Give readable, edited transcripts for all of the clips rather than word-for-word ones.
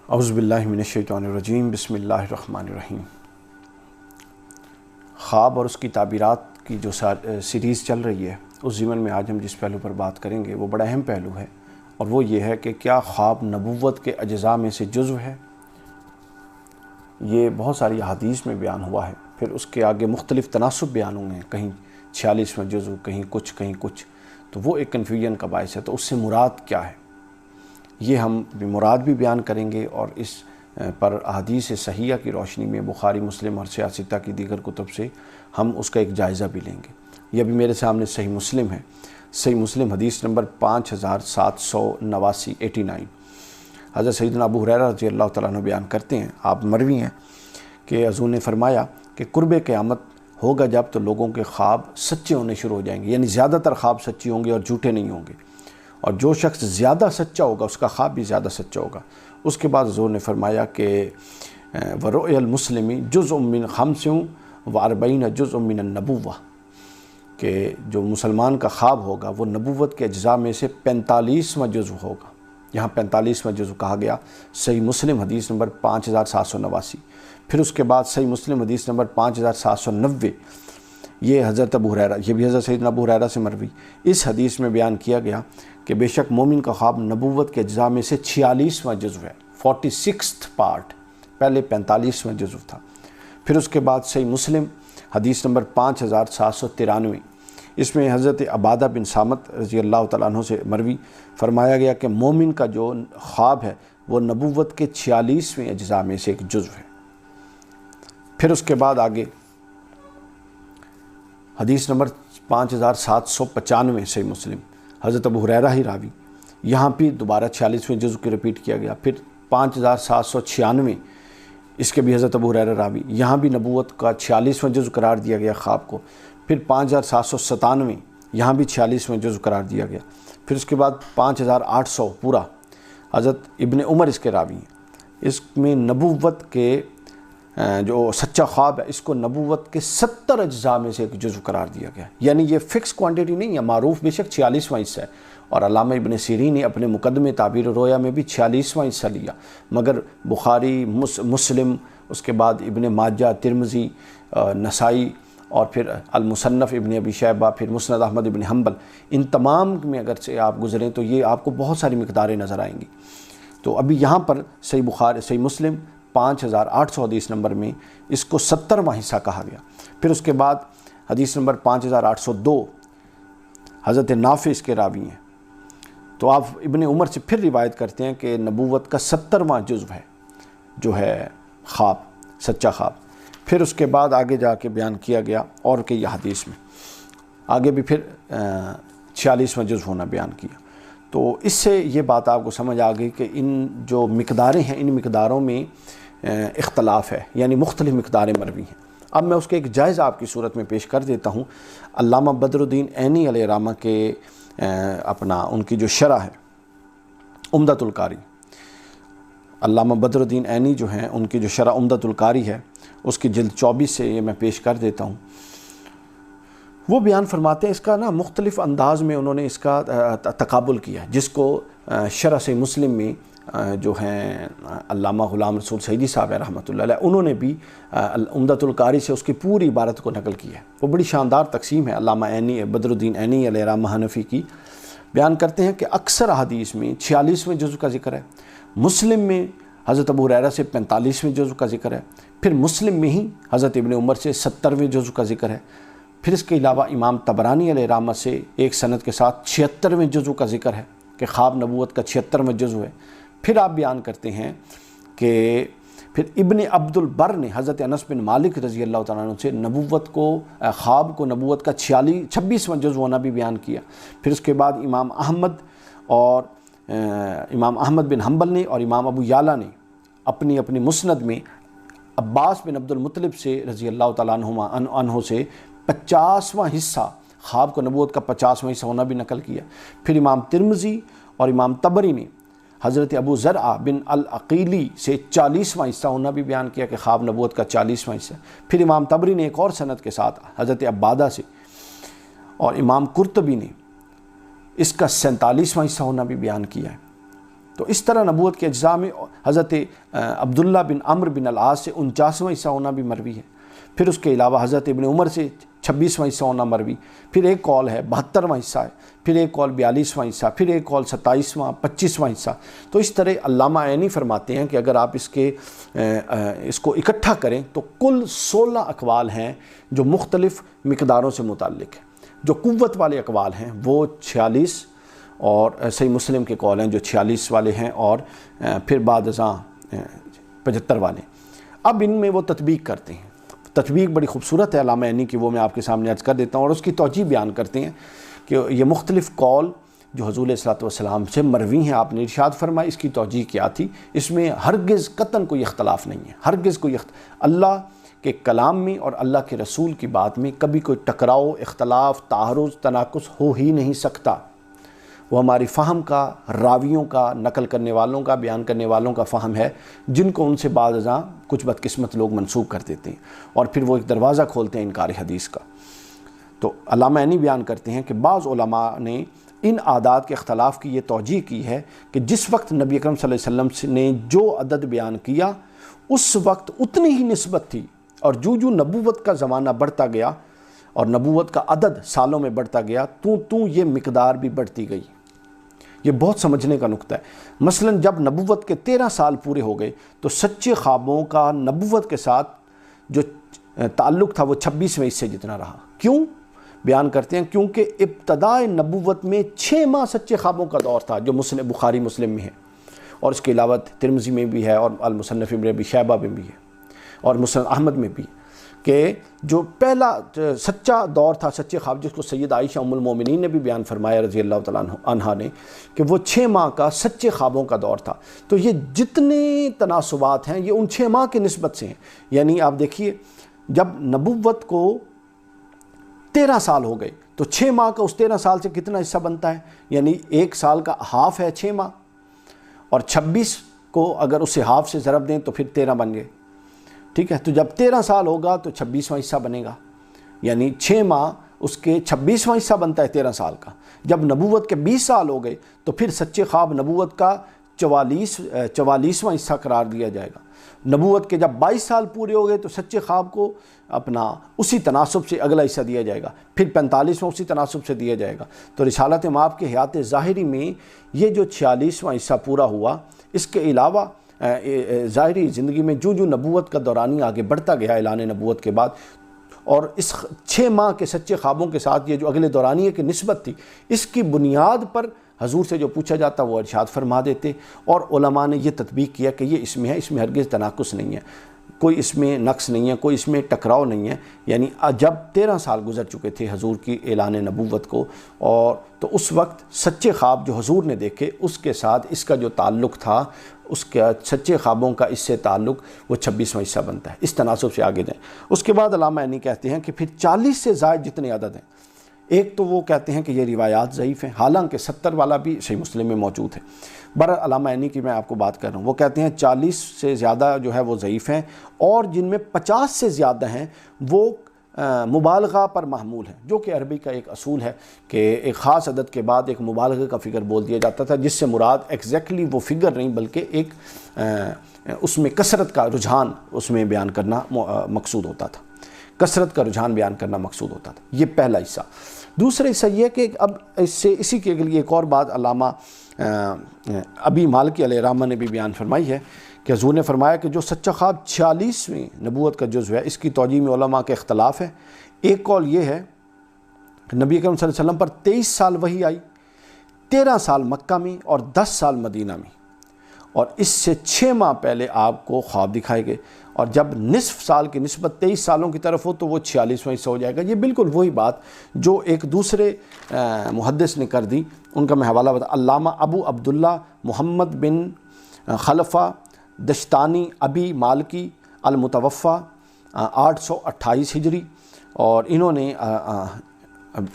اعوذ باللہ من الشیطان الرجیم، بسم اللہ الرحمن الرحیم۔ خواب اور اس کی تعبیرات کی جو سیریز چل رہی ہے، اس ضمن میں آج ہم جس پہلو پر بات کریں گے وہ بڑا اہم پہلو ہے، اور وہ یہ ہے کہ کیا خواب نبوت کے اجزاء میں سے جزو ہے؟ یہ بہت ساری احادیث میں بیان ہوا ہے، پھر اس کے آگے مختلف تناسب بیان ہوئے ہیں، کہیں 46واں جزو، کہیں کچھ، تو وہ ایک کنفیوژن کا باعث ہے۔ تو اس سے مراد کیا ہے، یہ ہم مراد بھی بیان کریں گے، اور اس پر احادیث صحیحہ کی روشنی میں بخاری، مسلم اور سیاستہ کی دیگر کتب سے ہم اس کا ایک جائزہ بھی لیں گے۔ یہ بھی میرے سامنے صحیح مسلم ہے، صحیح مسلم حدیث نمبر 5789۔ حضرت سیدنا ابو ہریرہ رضی اللہ تعالیٰ عنہ بیان کرتے ہیں، آپ مروی ہیں کہ حضور نے فرمایا کہ قرب قیامت ہوگا جب تو لوگوں کے خواب سچے ہونے شروع ہو جائیں گے، یعنی زیادہ تر خواب سچے ہوں گے اور جھوٹے نہیں ہوں گے، اور جو شخص زیادہ سچا ہوگا اس کا خواب بھی زیادہ سچا ہوگا۔ اس کے بعد حضور نے فرمایا کہ وَرُؤْيَا الْمُسْلِمِ جُزْءٌ مِّنْ 45 جُزْءٌ مِّنَ النَّبُوَّةِ، کہ جو مسلمان کا خواب ہوگا وہ نبوت کے اجزاء میں سے 45واں جزو ہوگا۔ یہاں 45واں جزو کہا گیا، صحیح مسلم حدیث نمبر 5789۔ پھر اس کے بعد صحیح مسلم حدیث نمبر 5790، یہ حضرت ابو ہریرہ، یہ بھی حضرت سیدنا ابو ہریرہ سے مروی، اس حدیث میں بیان کیا گیا کہ بے شک مومن کا خواب نبوت کے اجزاء میں سے 46واں جزو ہے، 46th پارٹ، پہلے 45واں جزو تھا۔ پھر اس کے بعد صحیح مسلم حدیث نمبر 5793، اس میں حضرت عبادہ بن صامت رضی اللہ تعالیٰ عنہ سے مروی فرمایا گیا کہ مومن کا جو خواب ہے وہ نبوت کے 46ویں اجزاء میں سے ایک جزو ہے۔ پھر اس کے بعد آگے حدیث نمبر 5795 صحیح مسلم، حضرت ابو ہریرہ ہی راوی، یہاں بھی دوبارہ 46ویں جزو کی رپیٹ کیا گیا۔ پھر 5796، اس کے بھی حضرت ابو ہریرہ راوی، یہاں بھی نبوت کا 46واں جزو قرار دیا گیا خواب کو۔ پھر 5797، یہاں بھی 46واں جزو قرار دیا گیا۔ پھر اس کے بعد 5800 پورا، حضرت ابن عمر اس کے راوی ہیں، اس میں نبوت کے جو سچا خواب ہے اس کو نبوت کے 70 اجزاء میں سے ایک جزو قرار دیا گیا، یعنی یہ فکس کوانٹٹی نہیں ہے، معروف بے شک 46واں حصہ ہے، اور علامہ ابن سیرین نے اپنے مقدمے تعبیر رویا میں بھی 46واں حصہ لیا، مگر بخاری، مسلم، اس کے بعد ابن ماجہ، ترمذی، نسائی، اور پھر المصنف ابن ابی شیبہ، پھر مسند احمد ابن حنبل، ان تمام میں اگر سے آپ گزریں تو یہ آپ کو بہت ساری مقداریں نظر آئیں گی۔ تو ابھی یہاں پر صحیح بخاری، صحیح مسلم 5800 حدیث نمبر میں اس کو 70واں حصہ کہا گیا۔ پھر اس کے بعد حدیث نمبر 5802، حضرت نافع اس کے راوی ہیں، تو آپ ابن عمر سے پھر روایت کرتے ہیں کہ نبوت کا 70واں جزو ہے جو ہے خواب، سچا خواب۔ پھر اس کے بعد آگے جا کے بیان کیا گیا اور کئی حدیث میں آگے بھی پھر 46واں جزو ہونا بیان کیا۔ تو اس سے یہ بات آپ کو سمجھ آ گئی کہ ان جو مقداریں ہیں ان مقداروں میں اختلاف ہے، یعنی مختلف مقداریں مروی ہیں۔ اب میں اس کے ایک جائزہ آپ کی صورت میں پیش کر دیتا ہوں۔ علامہ بدر الدین عینی علیہ رحمہ کے ان کی جو شرح ہے عمدۃ القاری، علامہ بدر الدین عینی جو ہیں ان کی جو شرح عمدۃ القاری ہے، اس کی جلد 24 سے یہ میں پیش کر دیتا ہوں۔ وہ بیان فرماتے ہیں، اس کا مختلف انداز میں انہوں نے اس کا تقابل کیا، جس کو شرح سے مسلم میں جو ہیں علامہ غلام رسول سعیدی صاحب رحمۃ اللہ علیہ، انہوں نے بھی عمدۃ القاری سے اس کی پوری عبارت کو نقل کی ہے۔ وہ بڑی شاندار تقسیم ہے علامہ عینی، بدر الدین عینی علیہ رحمہ حنفی کی۔ بیان کرتے ہیں کہ اکثر حدیث میں 46ویں جزو کا ذکر ہے، مسلم میں حضرت ابو ہریرہ سے 45ویں جزو کا ذکر ہے، پھر مسلم میں ہی حضرت ابن عمر سے 70ویں جزو کا ذکر ہے، پھر اس کے علاوہ امام طبرانی علیہ رحمہ سے ایک سند کے ساتھ 76ویں جزو کا ذکر ہے کہ خواب نبوت کا 76واں جزو ہے۔ پھر آپ بیان کرتے ہیں کہ پھر ابن عبد البر نے حضرت انس بن مالک رضی اللہ تعالیٰ عنہ سے نبوت کو، خواب کو نبوت کا 26واں جزو ہونا بھی بیان کیا۔ پھر اس کے بعد امام احمد بن حنبل نے اور امام ابو یعلیٰ نے اپنی مسند میں عباس بن عبد المطلب سے رضی اللہ تعالیٰ عنہ سے 50واں حصہ، خواب کو نبوت کا 50واں حصہ ہونا بھی نقل کیا۔ پھر امام ترمذی اور امام طبری نے حضرت ابو زرع بن العقیلی سے 40واں حصہ ہونا بھی بیان کیا کہ خواب نبوت کا 40واں حصہ۔ پھر امام طبری نے ایک اور سند کے ساتھ حضرت عبادہ سے، اور امام قرطبی نے اس کا 47واں حصہ ہونا بھی بیان کیا ہے۔ تو اس طرح نبوت کے اجزاء میں حضرت عبداللہ بن عمرو بن العاص سے 49واں حصہ ہونا بھی مروی ہے، پھر اس کے علاوہ حضرت ابن عمر سے 26واں حصہ ہونا مروی، پھر ایک قول ہے 72واں حصہ ہے، پھر ایک قول 42واں حصہ، پھر ایک قول 27واں 25واں حصہ۔ تو اس طرح علامہ عینی فرماتے ہیں کہ اگر آپ اس کو اکٹھا کریں تو کل 16 اقوال ہیں جو مختلف مقداروں سے متعلق ہیں۔ جو قوت والے اقوال ہیں وہ 46 اور صحیح مسلم کے قول ہیں جو 46 والے ہیں، اور پھر بعد ازاں 75 والے۔ اب ان میں وہ تطبیق کرتے ہیں، تطبیق بڑی خوبصورت ہے علامہ عینی کی، وہ میں آپ کے سامنے عرض کر دیتا ہوں، اور اس کی توجیہ بیان کرتے ہیں کہ یہ مختلف قول جو حضور علیہ الصلوۃ والسلام سے مروی ہیں، آپ نے ارشاد فرمایا، اس کی توجیہ کیا تھی؟ اس میں ہرگز قطعاً کوئی اختلاف نہیں ہے، ہرگز کوئی اللہ کے کلام میں اور اللہ کے رسول کی بات میں کبھی کوئی ٹکراؤ، اختلاف، تعارض، تناقض ہو ہی نہیں سکتا۔ وہ ہماری فہم کا، راویوں کا، نقل کرنے والوں کا، بیان کرنے والوں کا فہم ہے، جن کو ان سے بعض ازاں کچھ بدقسمت لوگ منسوب کر دیتے ہیں، اور پھر وہ ایک دروازہ کھولتے ہیں انکار حدیث کا۔ تو علامہ عینی بیان کرتے ہیں کہ بعض علماء نے ان اعداد کے اختلاف کی یہ توجیہ کی ہے کہ جس وقت نبی اکرم صلی اللہ علیہ وسلم نے جو عدد بیان کیا اس وقت اتنی ہی نسبت تھی، اور جو نبوت کا زمانہ بڑھتا گیا اور نبوت کا عدد سالوں میں بڑھتا گیا تو یہ مقدار بھی بڑھتی گئی۔ یہ بہت سمجھنے کا نقطہ ہے۔ مثلا جب نبوت کے 13 سال پورے ہو گئے تو سچے خوابوں کا نبوت کے ساتھ جو تعلق تھا وہ 26ویں حصے جتنا رہا۔ کیوں؟ بیان کرتے ہیں کیونکہ ابتدائے نبوت میں 6 ماہ سچے خوابوں کا دور تھا، جو بخاری مسلم میں ہے، اور اس کے علاوہ ترمذی میں بھی ہے، اور المصنف ابن ابی شیبہ میں بھی ہے، اور مسند احمد میں بھی، کہ جو پہلا سچا دور تھا سچے خواب، جس کو سید عائشہ ام المومنین نے بھی بیان فرمایا رضی اللہ تعالیٰ عنہا نے، کہ وہ 6 ماہ کا سچے خوابوں کا دور تھا۔ تو یہ جتنے تناسبات ہیں یہ ان 6 ماہ کی نسبت سے ہیں۔ یعنی آپ دیکھیے جب نبوت کو 13 سال ہو گئے تو 6 ماہ کا اس 13 سال سے کتنا حصہ بنتا ہے؟ یعنی 1 سال کا ہاف ہے 6 ماہ، اور 26 کو اگر اسے ہاف سے ضرب دیں تو پھر 13 بن گئے، ٹھیک ہے؟ تو جب 13 سال ہوگا تو 26واں حصہ بنے گا، یعنی 6 ماہ اس کے 26واں حصہ بنتا ہے 13 سال کا۔ جب نبوت کے 20 سال ہو گئے تو پھر سچے خواب نبوت کا 44واں حصہ قرار دیا جائے گا۔ نبوت کے جب 22 سال پورے ہو گئے تو سچے خواب کو اپنا اسی تناسب سے اگلا حصہ دیا جائے گا، پھر 45واں اسی تناسب سے دیا جائے گا۔ تو رسالت مآب کے حیات ظاہری میں یہ جو 46واں حصہ پورا ہوا، اس کے علاوہ ظاہری زندگی میں جو نبوت کا دورانی آگے بڑھتا گیا اعلان نبوت کے بعد، اور اس 6 ماہ کے سچے خوابوں کے ساتھ یہ جو اگلے دورانیے کی نسبت تھی، اس کی بنیاد پر حضور سے جو پوچھا جاتا وہ ارشاد فرما دیتے، اور علماء نے یہ تطبیق کیا کہ یہ اس میں ہے، اس میں ہرگز تناقض نہیں ہے، کوئی اس میں نقص نہیں ہے، کوئی اس میں ٹکراؤ نہیں ہے۔ یعنی جب 13 سال گزر چکے تھے حضور کی اعلان نبوت کو، اور تو اس وقت سچے خواب جو حضور نے دیکھے اس کے ساتھ اس کا جو تعلق تھا، اس کا سچے خوابوں کا اس سے تعلق وہ 26واں حصہ بنتا ہے۔ اس تناسب سے آگے جائیں۔ اس کے بعد علامہ عینی کہتے ہیں کہ پھر 40 سے زائد جتنے عدد ہیں، ایک تو وہ کہتے ہیں کہ یہ روایات ضعیف ہیں، حالانکہ 70 والا بھی صحیح مسلم میں موجود ہے۔ برحال علامہ عینی کی میں آپ کو بات کر رہا ہوں، وہ کہتے ہیں 40 سے زیادہ جو ہے وہ ضعیف ہیں، اور جن میں 50 سے زیادہ ہیں وہ مبالغہ پر محمول ہیں، جو کہ عربی کا ایک اصول ہے کہ ایک خاص عدد کے بعد ایک مبالغہ کا فگر بول دیا جاتا تھا، جس سے مراد ایگزیکٹلی وہ فگر نہیں بلکہ ایک اس میں کثرت کا رجحان اس میں بیان کرنا مقصود ہوتا تھا، کثرت کا رجحان بیان کرنا مقصود ہوتا تھا۔ یہ پہلا حصہ۔ دوسرا حصہ یہ ہے کہ اب اسی کے لیے ایک اور بات علامہ ابی مالکی علیہ الرحمہ نے بھی بیان فرمائی ہے کہ حضور نے فرمایا کہ جو سچا خواب 46ویں نبوت کا جزو ہے، اس کی توجیہ میں علماء کے اختلاف ہے۔ ایک قول یہ ہے کہ نبی اکرم صلی اللہ علیہ وسلم پر 23 سال وحی آئی، 13 سال مکہ میں اور 10 سال مدینہ میں، اور اس سے 6 ماہ پہلے آپ کو خواب دکھائے گئے، اور جب نصف سال کی نسبت 23 سالوں کی طرف ہو تو وہ 46واں حصہ ہو جائے گا۔ یہ بالکل وہی بات جو ایک دوسرے محدث نے کر دی، ان کا میں حوالہ بتا، علامہ ابو عبداللہ محمد بن خلفہ دشتانی ابی مالکی المتوفہ 828 ہجری، اور انہوں نے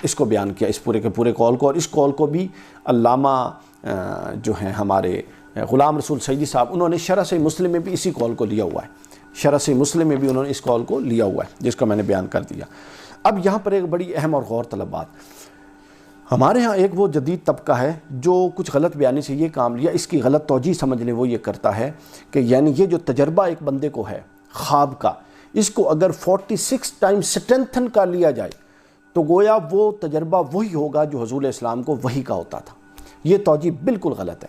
اس کو بیان کیا، اس پورے کے پورے قول کو، اور اس قول کو بھی علامہ جو ہیں ہمارے غلام رسول سعیدی صاحب، انہوں نے شرح صحیح مسلم میں بھی اسی قول کو لیا ہوا ہے، شرح صحیح مسلم میں بھی انہوں نے اس قول کو لیا ہوا ہے، جس کا میں نے بیان کر دیا۔ اب یہاں پر ایک بڑی اہم اور غور طلب بات، ہمارے ہاں ایک وہ جدید طبقہ ہے جو کچھ غلط بیانی سے یہ کام لیا، اس کی غلط توجہ سمجھ لیں، وہ یہ کرتا ہے کہ یعنی یہ جو تجربہ ایک بندے کو ہے خواب کا، اس کو اگر 46 ٹائم سٹرینتھن کر لیا جائے تو گویا وہ تجربہ وہی ہوگا جو حضور اسلام کو وحی کا ہوتا تھا۔ یہ توجہ بالکل غلط ہے۔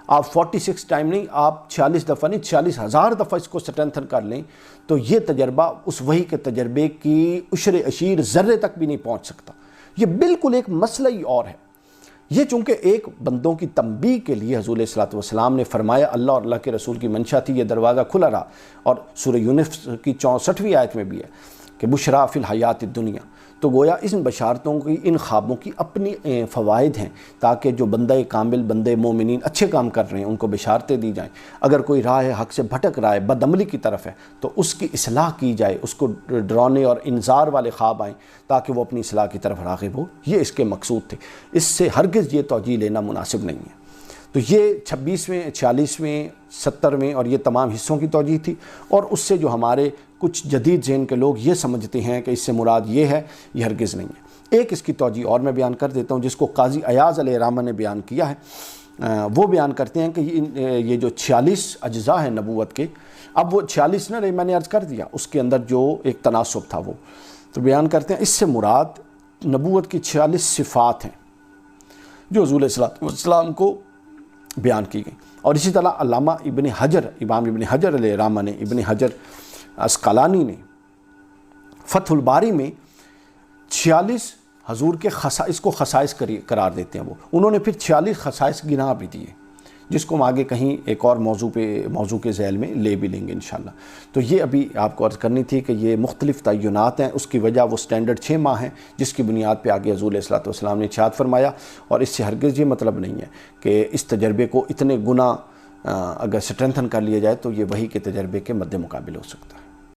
آپ 46 ٹائم نہیں، آپ 46 دفعہ نہیں، 40,000 دفعہ اس کو سٹرینتھن کر لیں تو یہ تجربہ اس وحی کے تجربے کی عشر اشیر ذرے تک بھی نہیں پہنچ سکتا۔ یہ بالکل ایک مسئلہ ہی اور ہے۔ یہ چونکہ ایک بندوں کی تنبیہ کے لیے حضور صلی اللہ علیہ وسلم نے فرمایا، اللہ اور اللہ کے رسول کی منشا تھی، یہ دروازہ کھلا رہا، اور سورہ یونس کی 64ویں آیت میں بھی ہے کہ بشرا فی الحیات الدنیا، تو گویا ان بشارتوں کی، ان خوابوں کی اپنی فوائد ہیں، تاکہ جو بندہ کامل، بندے مومنین اچھے کام کر رہے ہیں ان کو بشارتیں دی جائیں۔ اگر کوئی راہ حق سے بھٹک رہا ہے، بدعملی کی طرف ہے، تو اس کی اصلاح کی جائے، اس کو ڈرانے اور انذار والے خواب آئیں تاکہ وہ اپنی اصلاح کی طرف راغب ہو۔ یہ اس کے مقصود تھے، اس سے ہرگز یہ توجیہ لینا مناسب نہیں ہے۔ تو یہ 26ویں، 46ویں، 70ویں اور یہ تمام حصوں کی توجیہ تھی، اور اس سے جو ہمارے کچھ جدید ذہن کے لوگ یہ سمجھتے ہیں کہ اس سے مراد یہ ہے، یہ ہرگز نہیں ہے۔ ایک اس کی توجیہ اور میں بیان کر دیتا ہوں جس کو قاضی ایاز علیہ الرحمہ نے بیان کیا ہے۔ وہ بیان کرتے ہیں کہ یہ جو 46 اجزاء ہیں نبوت کے، اب وہ 46 نہ رہے، میں نے عرض کر دیا، اس کے اندر جو ایک تناسب تھا وہ تو بیان کرتے ہیں اس سے مراد نبوت کی 46 صفات ہیں جو حضور صلی اللہ علیہ وسلم کو بیان کی گئی۔ اور اسی طرح علامہ ابن حجر، امام ابن حجر علیہ الرحمہ نے، ابن حجر عسقلانی نے فتح الباری میں 46 حضور کے خصائص کو خصائص قرار دیتے ہیں، وہ انہوں نے پھر 46 خصائص گنا بھی دیے، جس کو ہم آگے کہیں ایک اور موضوع کے ذیل میں لے بھی لیں گے انشاءاللہ۔ تو یہ ابھی آپ کو عرض کرنی تھی کہ یہ مختلف تعینات ہیں، اس کی وجہ وہ سٹینڈرڈ 6 ماہ ہیں جس کی بنیاد پہ آگے حضور صلی اللہ علیہ وسلم نے ارشاد فرمایا، اور اس سے ہرگز یہ مطلب نہیں ہے کہ اس تجربے کو اتنے گنا اگر سٹرینتھن کر لیا جائے تو یہ وحی کے تجربے کے مد مقابل ہو سکتا ہے۔